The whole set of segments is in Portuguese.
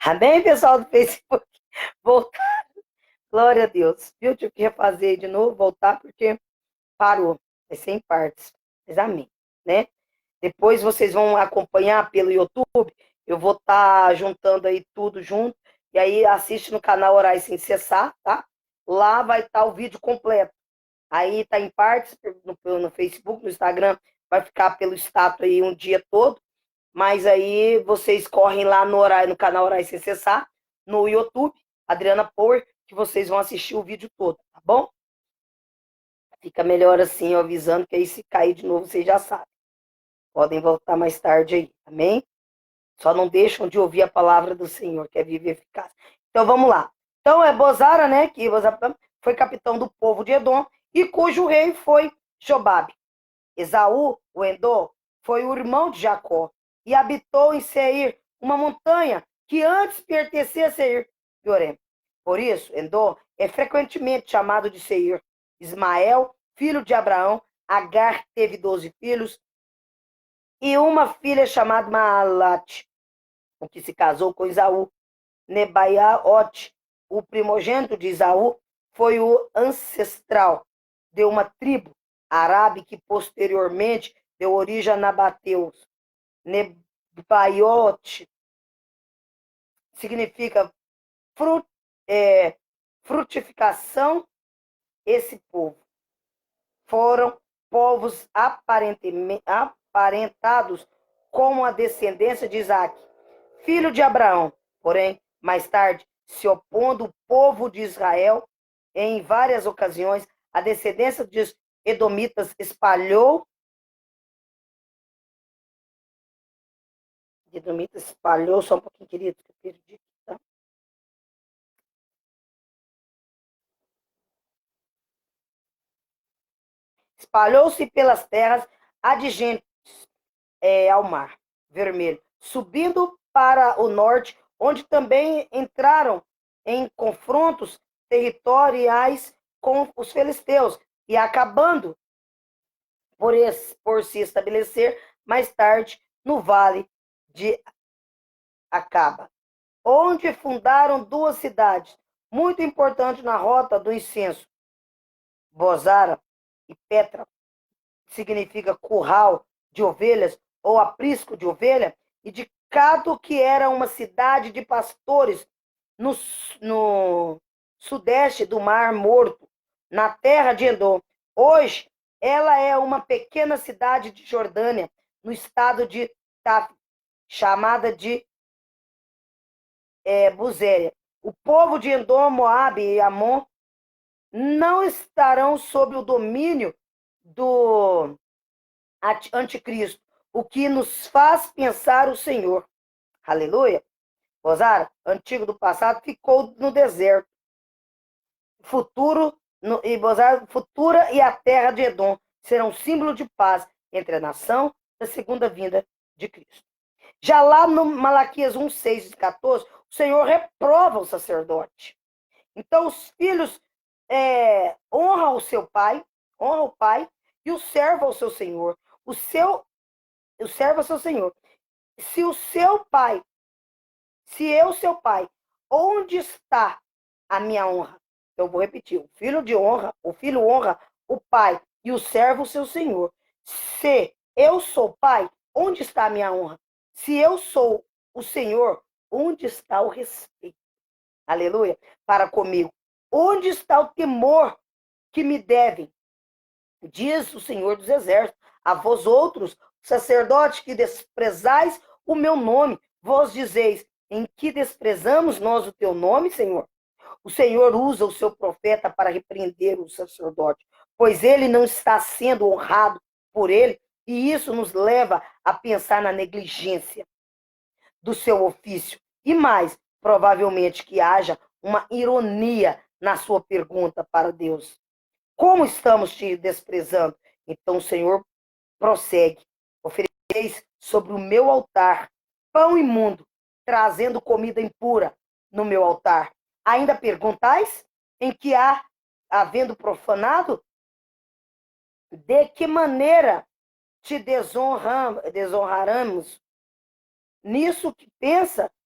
Amém, pessoal do Facebook? Voltar. Glória a Deus. Viu? Tive que refazer de novo, voltar, porque parou. Vai ser em partes. Mas amém, né? Depois vocês vão acompanhar pelo YouTube. Eu vou estar juntando aí tudo junto. E aí assiste no canal Orar Sem Cessar, tá? Lá vai estar o vídeo completo. Aí tá em partes no Facebook, no Instagram. Vai ficar pelo status aí um dia todo. Mas aí vocês correm lá no canal Orar Sem Cessar, no YouTube, Adriana Power, que vocês vão assistir o vídeo todo, tá bom? Fica melhor assim, ó, avisando, que aí se cair de novo, vocês já sabem. Podem voltar mais tarde aí, amém? Só não deixam de ouvir a palavra do Senhor, que é viva e eficaz. Então vamos lá. Então é Bozara, né? Que Bozara foi capitão do povo de Edom, e cujo rei foi Jobabe. Esaú, o Endor, foi o irmão de Jacó, e habitou em Seir, uma montanha que antes pertencia a Seir e Orem. Por isso, Endor é frequentemente chamado de Seir. Ismael, filho de Abraão, Agar teve 12 filhos, e uma filha chamada Maalat, o que se casou com Esaú. Nebaiaote, o primogênito de Esaú, foi o ancestral de uma tribo árabe que posteriormente deu origem a Nabateus. Nebaiote significa frutificação. Esse povo foram povos aparentados com a descendência de Isaac, filho de Abraão. Porém, mais tarde, se opondo o povo de Israel em várias ocasiões, a descendência dos edomitas espalhou só um pouquinho, querido, que eu perdi. Tá? Espalhou-se pelas terras adjacentes ao mar Vermelho, subindo para o norte, onde também entraram em confrontos territoriais com os filisteus, e acabando por se estabelecer mais tarde no vale de Acaba, onde fundaram duas cidades muito importantes na rota do incenso, Bozara e Petra, que significa curral de ovelhas ou aprisco de ovelha, e de Cado, que era uma cidade de pastores no sudeste do Mar Morto, na terra de Edom. Hoje, ela é uma pequena cidade de Jordânia, no estado de Taf, chamada de Buzéria. O povo de Edom, Moabe e Amon não estarão sob o domínio do anticristo, o que nos faz pensar o Senhor. Aleluia. Bozara, antigo do passado, ficou no deserto. E Bozara, futura e a terra de Edom serão símbolo de paz entre a nação da segunda vinda de Cristo. Já lá no Malaquias 1, 6 e 14, o Senhor reprova o sacerdote. Então, os filhos honram honra o pai, e o servo ao seu senhor. O servo ao seu senhor. Se eu, seu pai, onde está a minha honra? Eu vou repetir: o filho honra o pai, e o servo o seu senhor. Se eu sou pai, onde está a minha honra? Se eu sou o Senhor, onde está o respeito? Aleluia. Para comigo. Onde está o temor que me devem? Diz o Senhor dos Exércitos: a vós outros, sacerdotes, que desprezais o meu nome, vós dizeis: em que desprezamos nós o teu nome, Senhor? O Senhor usa o seu profeta para repreender o sacerdote, pois ele não está sendo honrado por ele, e isso nos leva a pensar na negligência do seu ofício. E mais, provavelmente que haja uma ironia na sua pergunta para Deus: como estamos te desprezando? Então o Senhor prossegue: ofereceis sobre o meu altar pão imundo, trazendo comida impura no meu altar. Ainda perguntais em que havendo profanado? De que maneira te desonraremos? Nisso que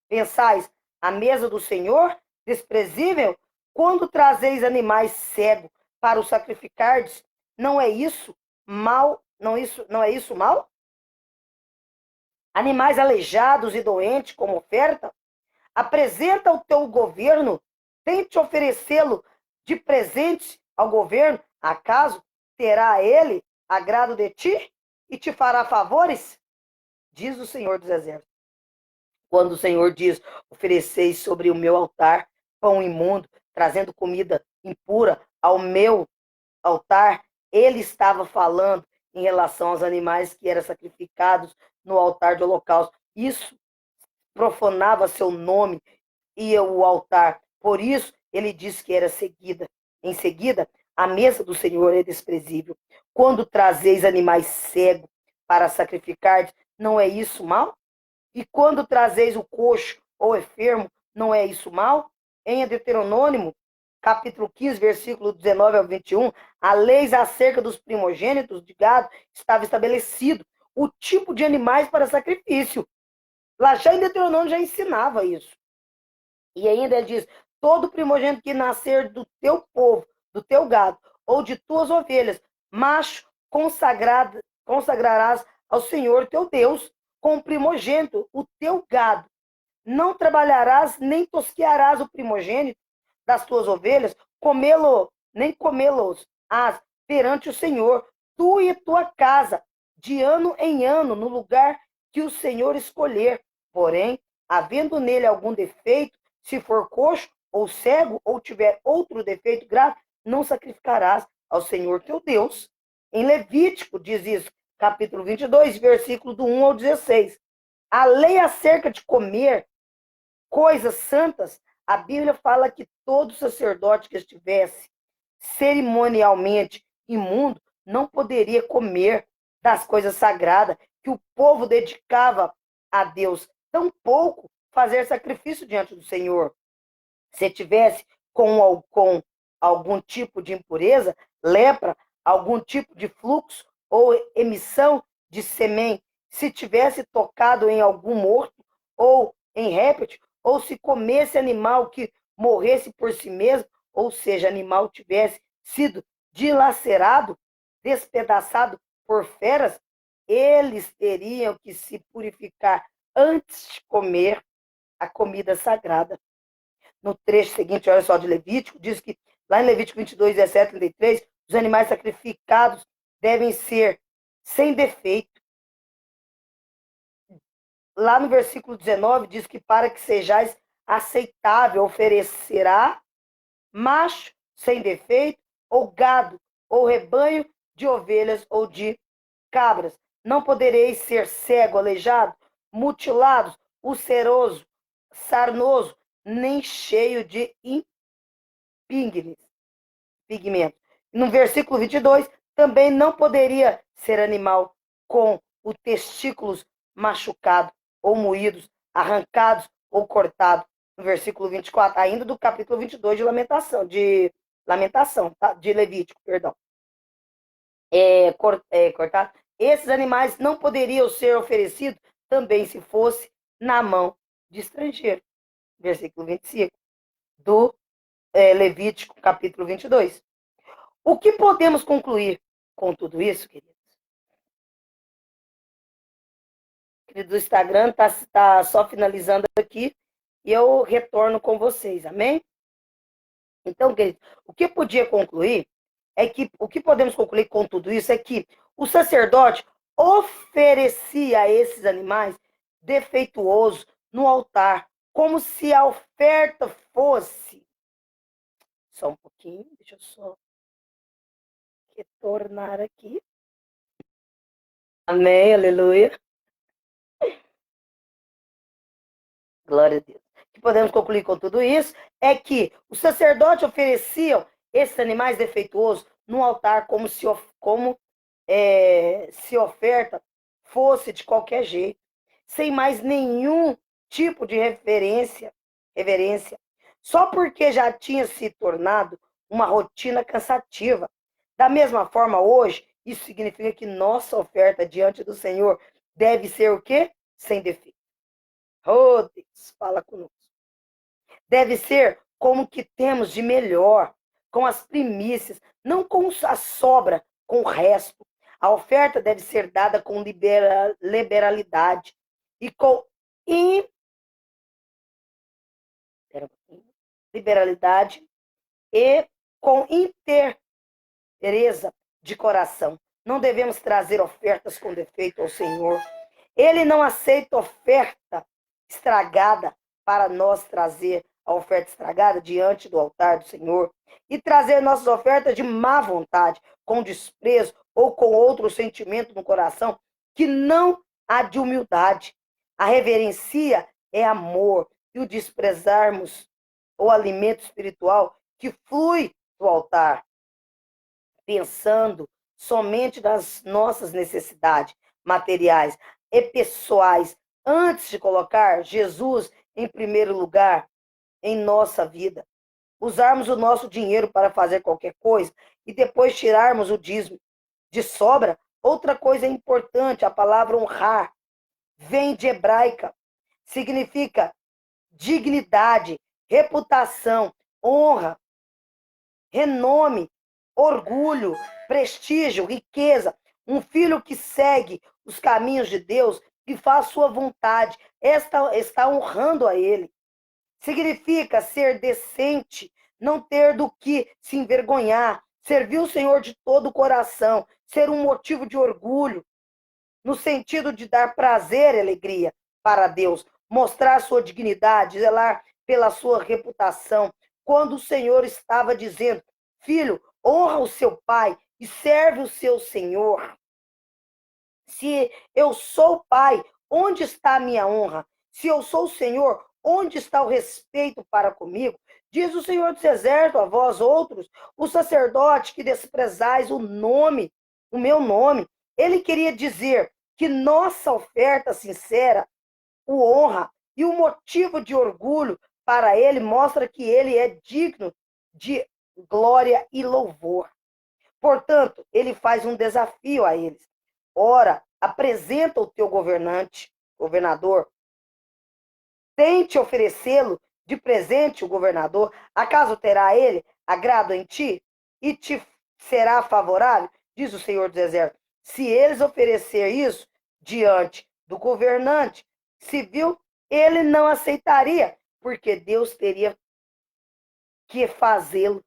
pensais, a mesa do Senhor desprezível? Quando trazeis animais cegos para o sacrificardes, não é isso mal? Não é isso mal? Animais aleijados e doentes como oferta? Apresenta o teu governo, tente oferecê-lo de presente ao governo. Acaso terá ele agrado de ti e te fará favores? Diz o Senhor dos Exércitos. Quando o Senhor diz: ofereceis sobre o meu altar pão imundo, trazendo comida impura ao meu altar, ele estava falando em relação aos animais que eram sacrificados no altar de holocausto. Isso profanava seu nome e o altar. Por isso, ele disse que era seguida. Em seguida, a mesa do Senhor é desprezível. Quando trazeis animais cegos para sacrificar, não é isso mal? E quando trazeis o coxo ou enfermo, não é isso mal? Em Deuteronômio, capítulo 15, versículo 19 ao 21, a lei acerca dos primogênitos de gado estava estabelecido o tipo de animais para sacrifício. Lá já em Deuteronômio já ensinava isso. E ainda ele diz: todo primogênito que nascer do teu povo, do teu gado, ou de tuas ovelhas, macho, consagrarás ao Senhor teu Deus com o primogênito, o teu gado. Não trabalharás, nem tosquearás o primogênito das tuas ovelhas, nem comê-los perante o Senhor, tu e tua casa, de ano em ano, no lugar que o Senhor escolher. Porém, havendo nele algum defeito, se for coxo ou cego, ou tiver outro defeito grave, não sacrificarás ao Senhor teu Deus. Em Levítico, diz isso, capítulo 22, versículo do 1 ao 16. A lei acerca de comer coisas santas, a Bíblia fala que todo sacerdote que estivesse cerimonialmente imundo não poderia comer das coisas sagradas que o povo dedicava a Deus, tampouco fazer sacrifício diante do Senhor. Se tivesse com algum tipo de impureza, lepra, algum tipo de fluxo ou emissão de sêmen, se tivesse tocado em algum morto ou em réptil, ou se comesse animal que morresse por si mesmo, ou seja, animal tivesse sido dilacerado, despedaçado por feras, eles teriam que se purificar antes de comer a comida sagrada. No trecho seguinte, olha só, de Levítico, diz que lá em Levítico 22, 17, 33, os animais sacrificados devem ser sem defeito. Lá no versículo 19, diz que para que sejais aceitável, oferecerá macho sem defeito, ou gado, ou rebanho de ovelhas ou de cabras. Não podereis ser cego, aleijado, mutilado, ulceroso, sarnoso, nem cheio de pigmentos. No versículo 22, também não poderia ser animal com os testículos machucados, ou moídos, arrancados ou cortados. No versículo 24, ainda do capítulo 22 de Lamentação, tá? De Levítico, perdão. Cortado. Esses animais não poderiam ser oferecidos também se fosse na mão de estrangeiro. Versículo 25 do Levítico, capítulo 22. O que podemos concluir com tudo isso, queridos? Querido do Instagram, tá só finalizando aqui e eu retorno com vocês, amém? Então, queridos, o que podemos concluir com tudo isso é que o sacerdote oferecia a esses animais defeituosos no altar, como se a oferta fosse. Só um pouquinho, deixa eu só retornar aqui. Amém, aleluia. Glória a Deus. O que podemos concluir com tudo isso é que os sacerdotes ofereciam esses animais defeituosos no altar se oferta fosse de qualquer jeito, sem mais nenhum tipo de reverência, só porque já tinha se tornado uma rotina cansativa. Da mesma forma, hoje, isso significa que nossa oferta diante do Senhor deve ser o quê? Sem defeito. Oh, Deus, fala conosco. Deve ser como o que temos de melhor, com as primícias, não com a sobra, com o resto. A oferta deve ser dada com liberalidade e com liberalidade e com inteireza de coração. Não devemos trazer ofertas com defeito ao Senhor. Ele não aceita oferta estragada para nós trazer a oferta estragada diante do altar do Senhor e trazer nossas ofertas de má vontade, com desprezo ou com outro sentimento no coração que não há de humildade. A reverencia é amor e o desprezarmos o alimento espiritual que flui do altar, pensando somente nas nossas necessidades materiais e pessoais, antes de colocar Jesus em primeiro lugar em nossa vida. Usarmos o nosso dinheiro para fazer qualquer coisa e depois tirarmos o dízimo de sobra. Outra coisa importante, a palavra honrar, vem de hebraica, significa dignidade, reputação, honra, renome, orgulho, prestígio, riqueza. Um filho que segue os caminhos de Deus e faz sua vontade, está honrando a Ele. Significa ser decente, não ter do que se envergonhar, servir o Senhor de todo o coração, ser um motivo de orgulho, no sentido de dar prazer e alegria para Deus, mostrar sua dignidade, zelar pela sua reputação. Quando o Senhor estava dizendo, filho, honra o seu pai e serve o seu Senhor. Se eu sou o pai, onde está a minha honra? Se eu sou o Senhor, onde está o respeito para comigo? Diz o Senhor dos Exércitos a vós outros, o sacerdote que desprezais o meu nome. Ele queria dizer que nossa oferta sincera o honra e o motivo de orgulho para ele mostra que ele é digno de glória e louvor. Portanto, ele faz um desafio a eles. Ora, apresenta o teu governador, tente oferecê-lo de presente o governador, acaso terá ele agrado em ti e te será favorável? Diz o Senhor dos Exércitos. Se eles oferecer isso diante do governante civil, ele não aceitaria, porque Deus teria que fazê-lo.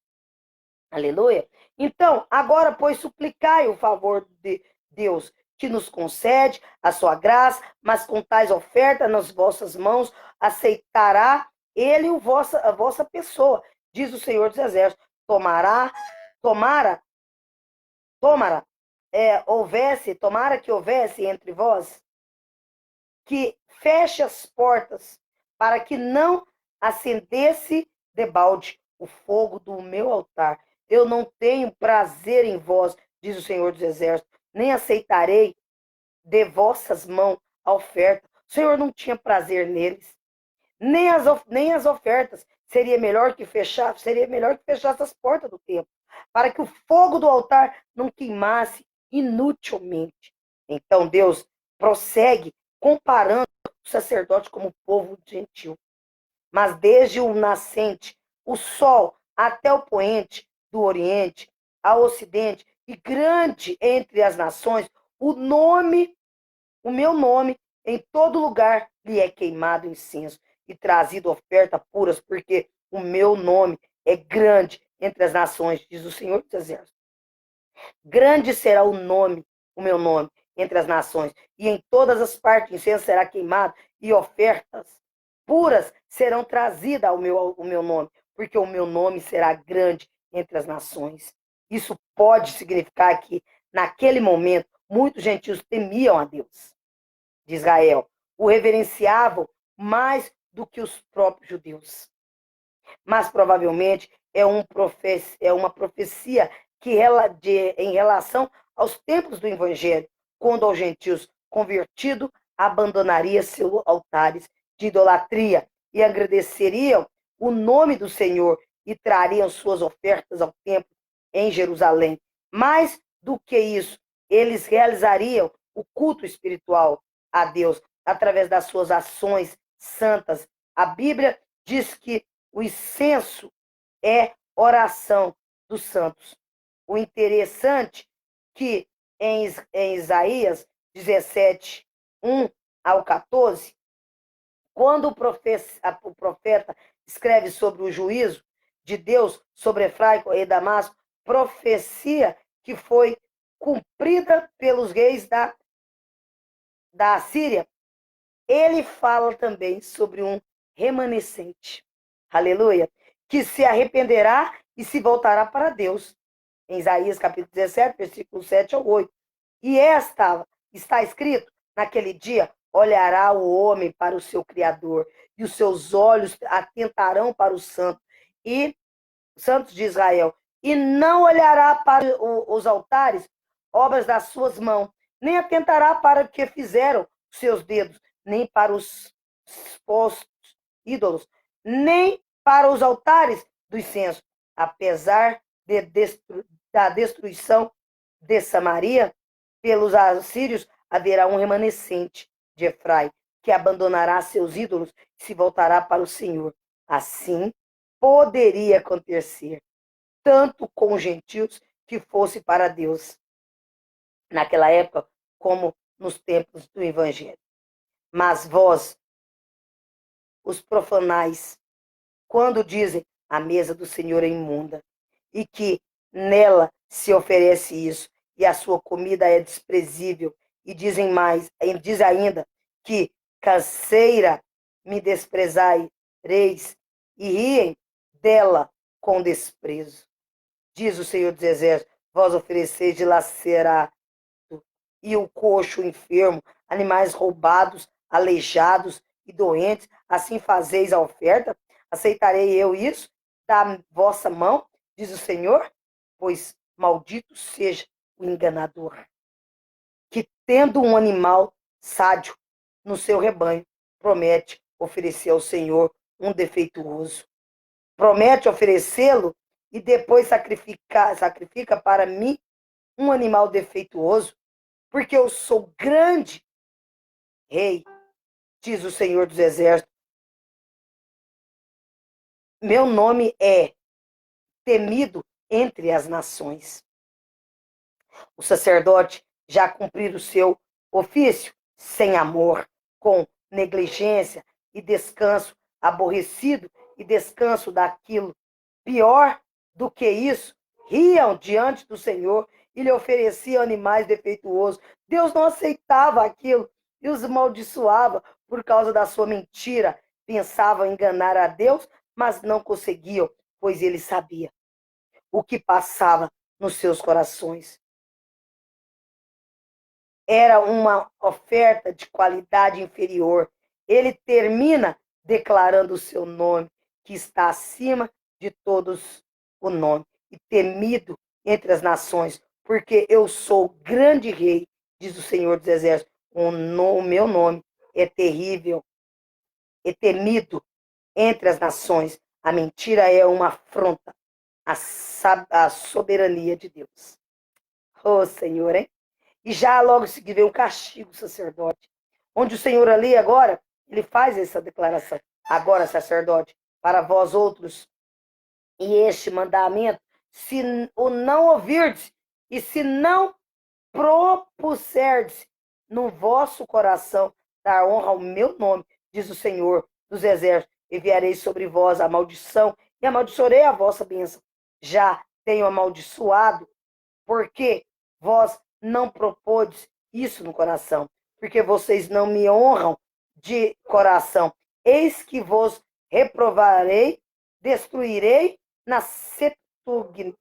Aleluia. Então, agora, pois, suplicai o favor de Deus, que nos concede a sua graça, mas com tais ofertas nas vossas mãos, aceitará ele a vossa pessoa, diz o Senhor dos Exércitos. Tomara que houvesse entre vós que feche as portas, para que não acendesse debalde o fogo do meu altar. Eu não tenho prazer em vós, diz o Senhor dos Exércitos, nem aceitarei de vossas mãos a oferta. O Senhor não tinha prazer neles, nem as ofertas. Seria melhor que fechasse as portas do templo, para que o fogo do altar não queimasse inutilmente. Então Deus prossegue comparando o sacerdote como povo gentil. Mas desde o nascente, o sol, até o poente do Oriente, ao Ocidente, e grande entre as nações, o meu nome, em todo lugar lhe é queimado incenso e trazido oferta puras, porque o meu nome é grande entre as nações, diz o Senhor dos Exércitos. Grande será o meu nome, entre as nações, e em todas as partes incenso será queimado, e ofertas puras serão trazidas ao meu nome, porque o meu nome será grande entre as nações. Isso pode significar que, naquele momento, muitos gentios temiam a Deus de Israel, o reverenciavam mais do que os próprios judeus. Mas provavelmente é uma profecia em relação aos tempos do Evangelho, quando os gentios convertidos abandonariam seus altares de idolatria e agradeceriam o nome do Senhor e trariam suas ofertas ao templo em Jerusalém. Mais do que isso, eles realizariam o culto espiritual a Deus através das suas ações santas. A Bíblia diz que O incenso é oração dos santos. O interessante que em Isaías 17, 1 ao 14, quando o profeta escreve sobre o juízo de Deus sobre Efraim e Damasco, profecia que foi cumprida pelos reis da Assíria, ele fala também sobre um remanescente, aleluia, que se arrependerá e se voltará para Deus. Em Isaías capítulo 17, versículo 7 ao 8. E está escrito, naquele dia, olhará o homem para o seu Criador, e os seus olhos atentarão para o santos de Israel, e não olhará para os altares, obras das suas mãos, nem atentará para o que fizeram os seus dedos, nem para os postos ídolos, nem para os altares do incenso, apesar da destruição de Samaria pelos assírios, haverá um remanescente de Efraim, que abandonará seus ídolos e se voltará para o Senhor. Assim, poderia acontecer, tanto com os gentios que fosse para Deus, naquela época, como nos tempos do Evangelho. Mas vós, os profanais, quando dizem a mesa do Senhor é imunda, e que nela se oferece isso, e a sua comida é desprezível, e diz ainda que canseira me desprezareis, e riem dela com desprezo. Diz o Senhor dos Exércitos, vós ofereceis dilacerado, e o coxo, o enfermo, animais roubados, aleijados e doentes, assim fazeis a oferta? Aceitarei eu isso da vossa mão, diz o Senhor? Pois maldito seja o enganador, que tendo um animal sádio no seu rebanho, promete oferecer ao Senhor um defeituoso. Promete oferecê-lo e depois sacrifica para mim um animal defeituoso, porque eu sou grande rei, diz o Senhor dos Exércitos. Meu nome é temido entre as nações. O sacerdote já cumprir o seu ofício sem amor, com negligência e descanso aborrecido e descanso daquilo. Pior do que isso, riam diante do Senhor e lhe ofereciam animais defeituosos. Deus não aceitava aquilo e os amaldiçoava por causa da sua mentira. Pensavam enganar a Deus, mas não conseguiam, pois ele sabia o que passava nos seus corações. Era uma oferta de qualidade inferior. Ele termina declarando o seu nome, que está acima de todos o nome, e temido entre as nações, porque eu sou grande rei, diz o Senhor dos Exércitos. O meu nome é terrível, é temido entre as nações. A mentira é uma afronta à soberania de Deus. Oh, Senhor, hein? E já logo em seguida vem o castigo do sacerdote, onde o Senhor ali agora, ele faz essa declaração. Agora, sacerdote, para vós outros, e este mandamento, se o não ouvirdes, e se não propuserdes no vosso coração dar honra ao meu nome, diz o Senhor dos Exércitos, enviarei sobre vós a maldição, e amaldiçoarei a vossa bênção. Já tenho amaldiçoado, porque vós não propôs isso no coração, porque vocês não me honram de coração. Eis que vos reprovarei, destruirei na septuaginta,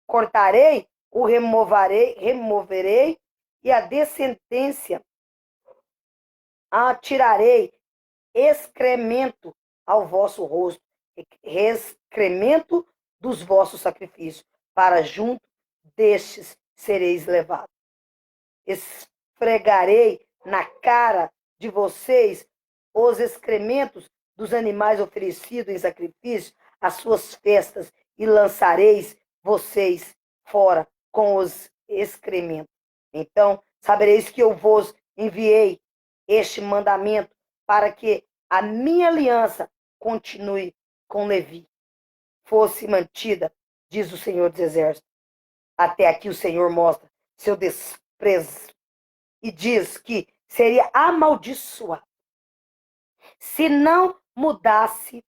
cortarei, o removerei, e a descendência atirarei excremento ao vosso rosto, excremento dos vossos sacrifícios, para junto destes sereis levados. Esfregarei na cara de vocês os excrementos dos animais oferecidos em sacrifício às suas festas, e lançareis vocês fora com os excrementos. Então sabereis que eu vos enviei este mandamento para que a minha aliança continue com Levi fosse mantida, diz o Senhor dos Exércitos. Até aqui o Senhor mostra seu desprezo e diz que seria amaldiçoado se não mudasse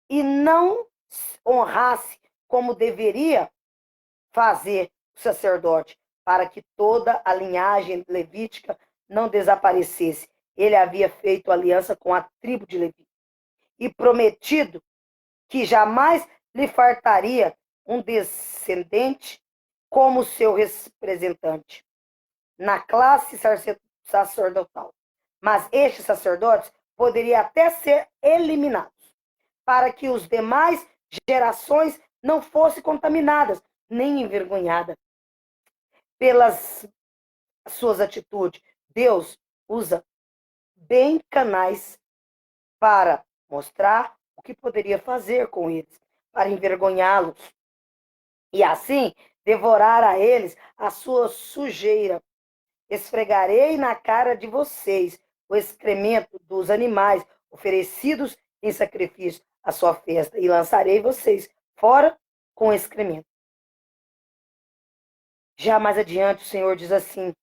e não honrasse como deveria fazer o sacerdote, para que toda a linhagem levítica não desaparecesse. Ele havia feito aliança com a tribo de Levi e prometido que jamais lhe faltaria um descendente como seu representante na classe sacerdotal. Mas estes sacerdotes poderiam até ser eliminados, para que os demais gerações não fossem contaminadas, nem envergonhadas pelas suas atitudes. Deus usa bem canais para mostrar o que poderia fazer com eles, para envergonhá-los e assim devorar a eles a sua sujeira. Esfregarei na cara de vocês o excremento dos animais oferecidos em sacrifício à sua festa e lançarei vocês fora com o excremento. Já mais adiante o Senhor diz assim,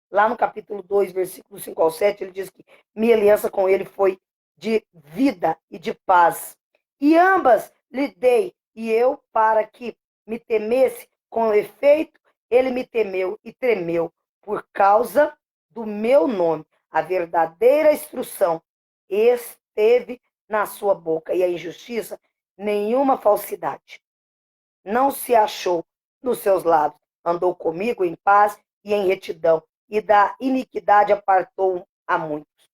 lá no capítulo 2, versículo 5 ao 7, ele diz que minha aliança com ele foi de vida e de paz. E ambas lhe dei, e eu, para que me temesse, com efeito, ele me temeu e tremeu, por causa do meu nome. A verdadeira instrução esteve na sua boca, e a injustiça, nenhuma falsidade. Não se achou nos seus lábios. Andou comigo em paz e em retidão, e da iniquidade apartou a muitos.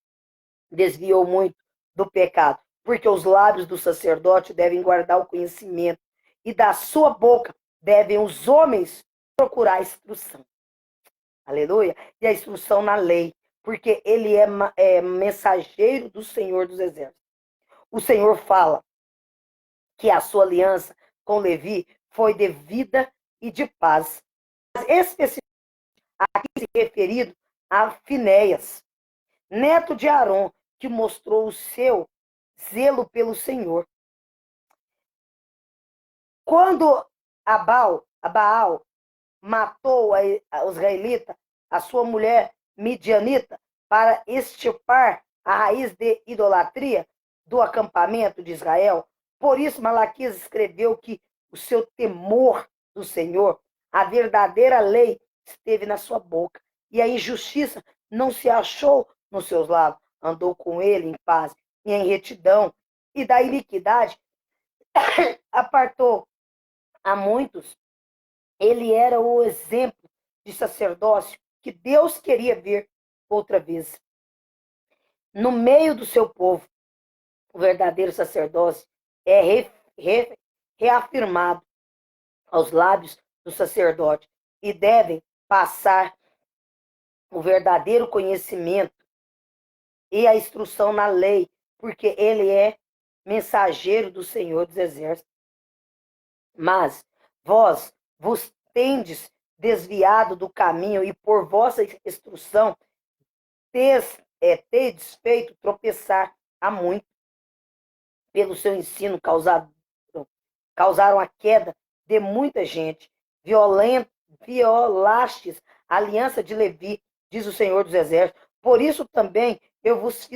Desviou muito do pecado, porque os lábios do sacerdote devem guardar o conhecimento, e da sua boca devem os homens procurar a instrução. Aleluia! E a instrução na lei, porque ele é mensageiro do Senhor dos Exércitos. O Senhor fala que a sua aliança com Levi foi de vida e de paz. Mas especificamente aqui se referido a Finéias, neto de Arão, que mostrou o seu zelo pelo Senhor. Quando Baal matou os israelitas, a sua mulher midianita, para extirpar a raiz de idolatria do acampamento de Israel, por isso Malaquias escreveu que o seu temor do Senhor, a verdadeira lei, esteve na sua boca, e a injustiça não se achou nos seus lábios. Andou com ele em paz e em retidão, e da iniquidade apartou a muitos. Ele era o exemplo de sacerdócio que Deus queria ver outra vez. No meio do seu povo, o verdadeiro sacerdócio é reafirmado aos lábios do sacerdote e devem passar o verdadeiro conhecimento e a instrução na lei, porque ele é mensageiro do Senhor dos Exércitos. Mas vós vos tendes desviado do caminho e por vossa instrução tendes feito tropeçar a muito. Pelo seu ensino causaram a queda de muita gente. Violastes a aliança de Levi, diz o Senhor dos Exércitos. Por isso também eu vos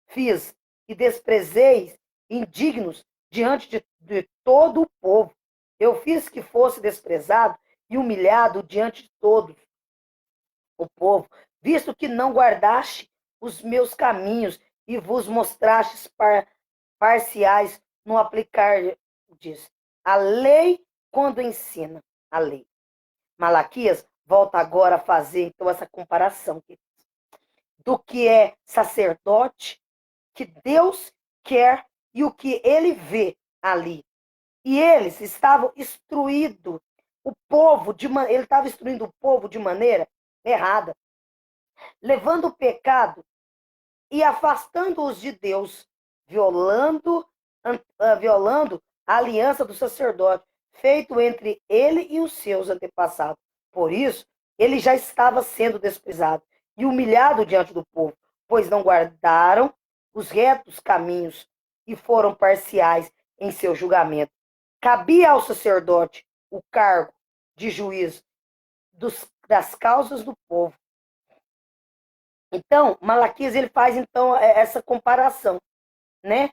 fiz e desprezeis indignos diante de todo o povo. Eu fiz que fosse desprezado e humilhado diante de todos o povo, visto que não guardaste os meus caminhos e vos mostrastes parciais no aplicar disso. A lei quando ensina a lei. Malaquias volta agora a fazer então essa comparação do que é sacerdote, que Deus quer e o que ele vê ali. E eles estavam instruindo o povo, ele estava instruindo o povo de maneira errada, levando o pecado e afastando-os de Deus, violando a aliança do sacerdote, feito entre ele e os seus antepassados. Por isso, ele já estava sendo desprezado e humilhado diante do povo, pois não guardaram os retos caminhos e foram parciais em seu julgamento. Cabia ao sacerdote o cargo de juízo das causas do povo. Então, Malaquias ele faz então essa comparação, né,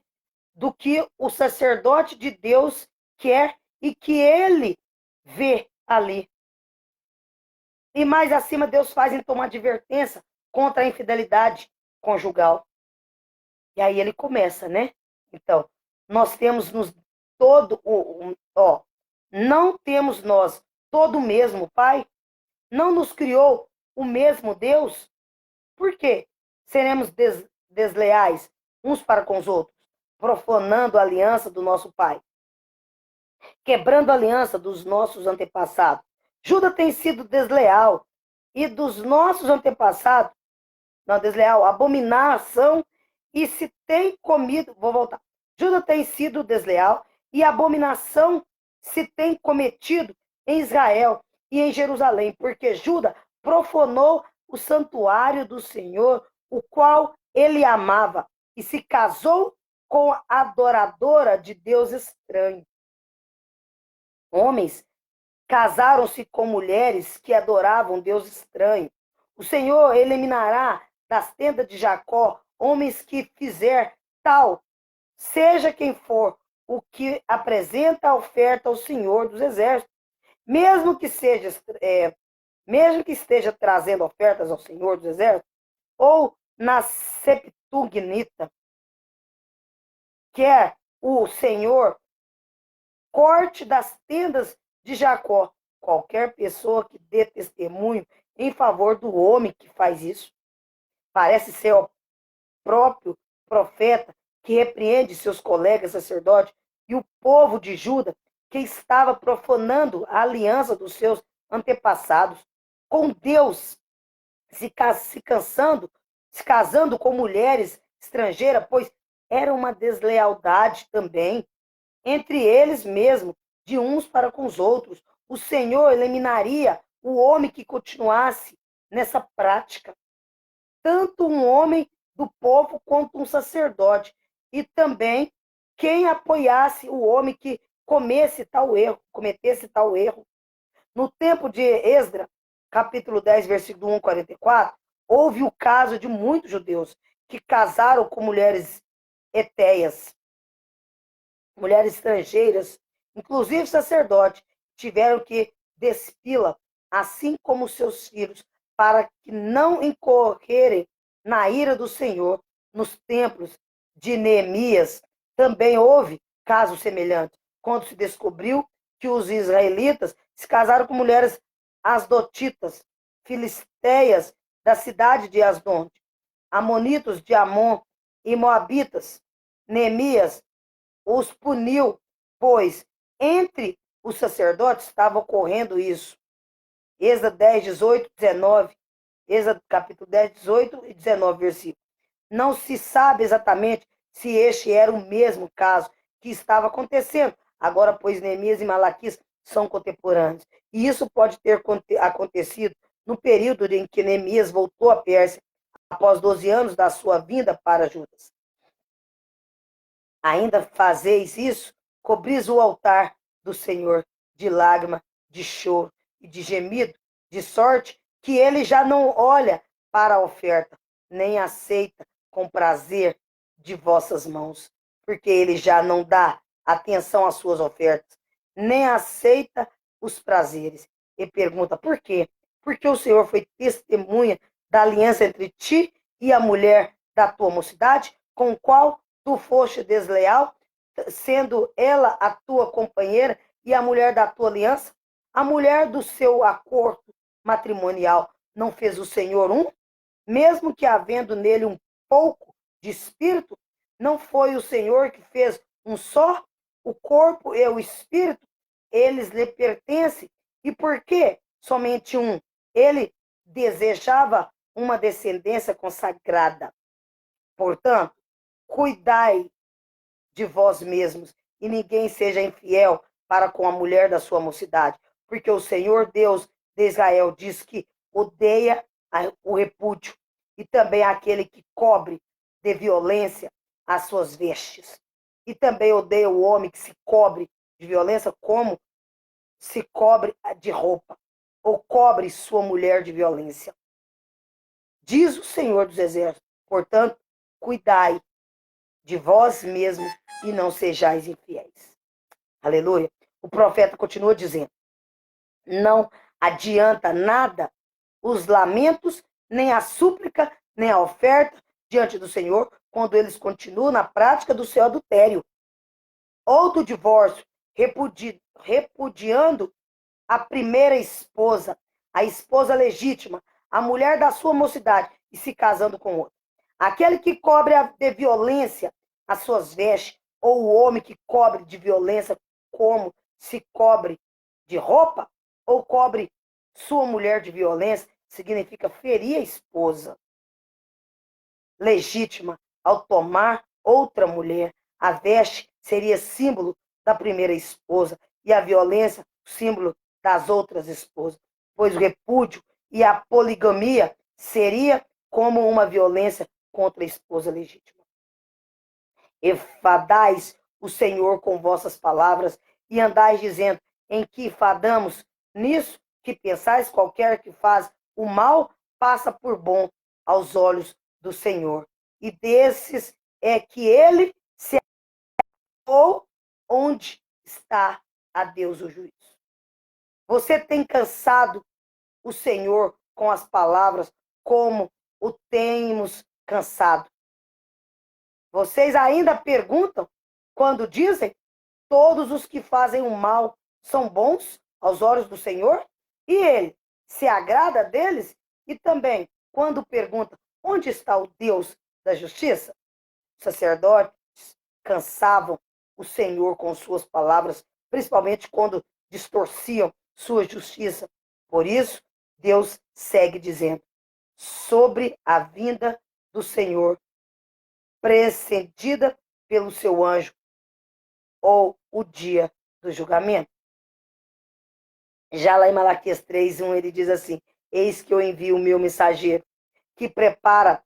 do que o sacerdote de Deus quer e que ele vê ali. E mais acima, Deus faz então uma advertência contra a infidelidade conjugal. E aí ele começa, né? Então, nós temos nos todo não temos nós todo o mesmo Pai? Não nos criou o mesmo Deus? Por quê? Seremos desleais uns para com os outros, profanando a aliança do nosso Pai, quebrando a aliança dos nossos antepassados. Judas tem sido desleal e dos nossos antepassados, não, desleal, abominação, e se tem comido, vou voltar. Judas tem sido desleal e abominação se tem cometido em Israel e em Jerusalém, porque Judas profanou o santuário do Senhor, o qual ele amava, e se casou com a adoradora de Deus estranho. Homens casaram-se com mulheres que adoravam Deus estranho. O Senhor eliminará das tendas de Jacó homens que fizer tal, seja quem for, o que apresenta a oferta ao Senhor dos Exércitos. Mesmo que esteja trazendo ofertas ao Senhor dos Exércitos, ou na Septuaginta, quer o Senhor corte das tendas de Jacó. Qualquer pessoa que dê testemunho em favor do homem que faz isso, parece ser o próprio profeta que repreende seus colegas sacerdotes e o povo de Juda que estava profanando a aliança dos seus antepassados com Deus, se casando com mulheres estrangeiras, pois era uma deslealdade também entre eles mesmos, de uns para com os outros. O Senhor eliminaria o homem que continuasse nessa prática, tanto um homem do povo quanto um sacerdote, e também quem apoiasse o homem que cometesse tal erro. No tempo de Esdras, capítulo 10, versículo 1, 44, houve o caso de muitos judeus que casaram com mulheres etéias, mulheres estrangeiras, inclusive sacerdotes, tiveram que despi-la, assim como seus filhos, para que não incorrerem na ira do Senhor. Nos templos de Neemias também houve caso semelhante, quando se descobriu que os israelitas se casaram com mulheres asdotitas, filisteias da cidade de Asdod, amonitos de Amon e moabitas. Neemias os puniu, pois entre os sacerdotes estava ocorrendo isso. Êxodo 10, 18, 19. Êxodo capítulo 10, 18 e 19 versículos. Não se sabe exatamente se este era o mesmo caso que estava acontecendo. Agora, pois, Neemias e Malaquias são contemporâneos. E isso pode ter acontecido no período em que Neemias voltou à Pérsia, após 12 anos da sua vinda para Judas. Ainda fazeis isso, cobris o altar do Senhor de lágrima, de choro e de gemido, de sorte que ele já não olha para a oferta, nem aceita com prazer de vossas mãos, porque ele já não dá atenção às suas ofertas, nem aceita os prazeres. E pergunta, por quê? Porque o Senhor foi testemunha da aliança entre ti e a mulher da tua mocidade, com o qual tu foste desleal, sendo ela a tua companheira e a mulher da tua aliança? A mulher do seu acordo matrimonial não fez o Senhor um? Mesmo que havendo nele um pouco de espírito, não foi o Senhor que fez um só? O corpo e o espírito, eles lhe pertencem. E por que somente um? Ele desejava uma descendência consagrada. Portanto, cuidai de vós mesmos, e ninguém seja infiel para com a mulher da sua mocidade, porque o Senhor Deus de Israel diz que odeia o repúdio, e também aquele que cobre de violência as suas vestes. e também odeia o homem que se cobre de violência como se cobre de roupa, ou cobre sua mulher de violência. Diz o Senhor dos Exércitos, portanto, cuidai de vós mesmos e não sejais infiéis. Aleluia. O profeta continua dizendo, não adianta nada os lamentos, nem a súplica, nem a oferta diante do Senhor, quando eles continuam na prática do seu adultério, ou do divórcio, repudiando a primeira esposa, a esposa legítima, a mulher da sua mocidade, e se casando com outra. Aquele que cobre de violência as suas vestes, ou o homem que cobre de violência como se cobre de roupa, ou cobre sua mulher de violência, significa ferir a esposa legítima ao tomar outra mulher. A veste seria símbolo da primeira esposa e a violência símbolo das outras esposas, pois o repúdio e a poligamia seria como uma violência contra a esposa legítima. Enfadais o Senhor com vossas palavras e andais dizendo, em que fadamos nisso que pensais, qualquer que faz o mal passa por bom aos olhos do Senhor. E desses é que ele se ou onde está a Deus o juízo. Você tem cansado o Senhor com as palavras como o temos cansado. Vocês ainda perguntam quando dizem todos os que fazem o mal são bons aos olhos do Senhor? E ele se agrada deles? E também, quando pergunta onde está o Deus da justiça? Os sacerdotes cansavam o Senhor com suas palavras, principalmente quando distorciam sua justiça. Por isso, Deus segue dizendo, sobre a vinda do Senhor, precedida pelo seu anjo, ou o dia do julgamento. Já lá em Malaquias 3:1, ele diz assim, eis que eu envio o meu mensageiro, que prepara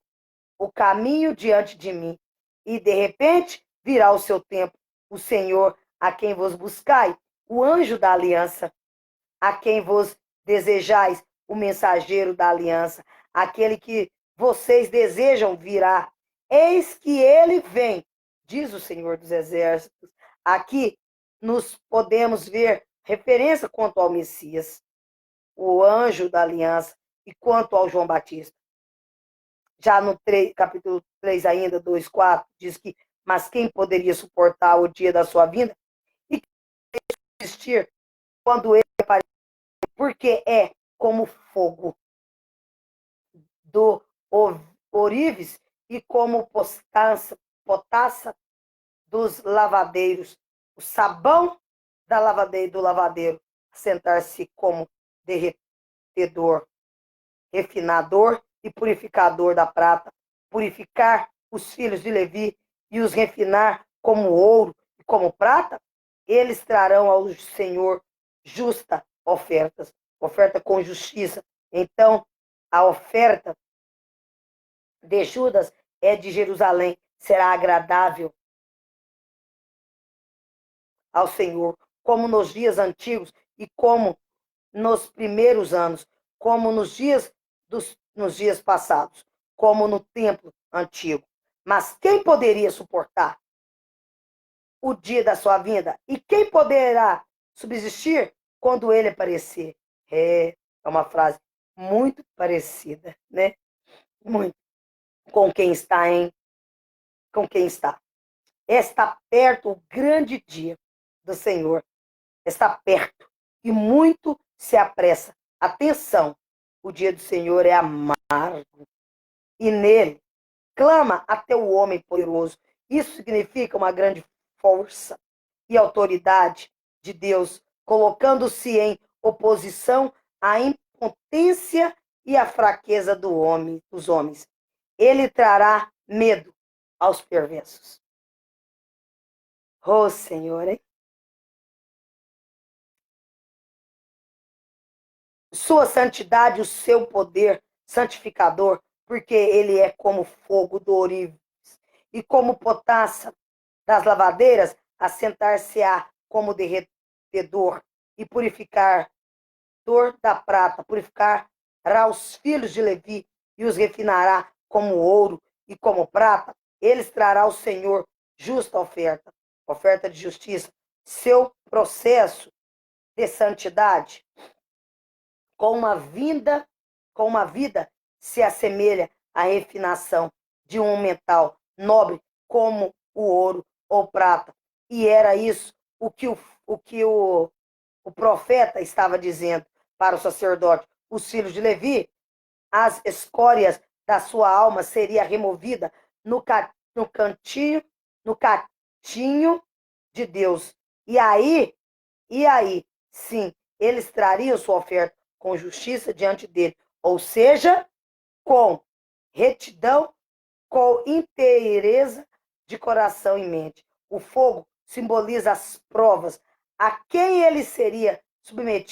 o caminho diante de mim, e de repente virá o seu tempo, o Senhor a quem vos buscai, o anjo da aliança, a quem vos desejais, o mensageiro da aliança, aquele que vocês desejam virá. Eis que ele vem, diz o Senhor dos Exércitos. Aqui nos podemos ver referência quanto ao Messias, o anjo da aliança, e quanto ao João Batista. Já no capítulo 3 ainda, 2:4, diz que, mas quem poderia suportar o dia da sua vinda? E existir quando ele aparecer, porque é como fogo do ourives e como potassa dos lavadeiros, o sabão da lavadeira do lavadeiro, sentar-se como derretedor, refinador e purificador da prata, purificar os filhos de Levi e os refinar como ouro e como prata, eles trarão ao Senhor justa ofertas, oferta com justiça. Então, a oferta de Judas é de Jerusalém, será agradável ao Senhor, como nos dias antigos e como nos primeiros anos, como nos dias passados, como no templo antigo. Mas quem poderia suportar o dia da sua vinda? E quem poderá subsistir quando ele aparecer? É uma frase muito parecida, né? Muito. Com quem está, hein? Com quem está. Está perto o grande dia do Senhor. Está perto e muito se apressa. Atenção, o dia do Senhor é amargo e nele clama até o homem poderoso. Isso significa uma grande força e autoridade de Deus, colocando-se em oposição à impotência e à fraqueza dos homens. Ele trará medo aos perversos. Oh, Senhor, hein? Sua santidade, o seu poder santificador, porque ele é como fogo do ourives e como potassa das lavadeiras, assentar-se-á como derretedor e purificador da prata, purificará os filhos de Levi e os refinará como ouro e como prata. Eles trará ao Senhor justa oferta, oferta de justiça. Seu processo de santidade com uma vida se assemelha à refinação de um metal nobre como o ouro ou prata. E era isso o que o profeta estava dizendo para o sacerdote. Os filhos de Levi, as escórias da sua alma seria removida no cantinho de Deus. E aí, sim, eles trariam sua oferta com justiça diante dele, ou seja, com retidão, com inteireza de coração e mente. O fogo simboliza as provas a quem ele seria submetido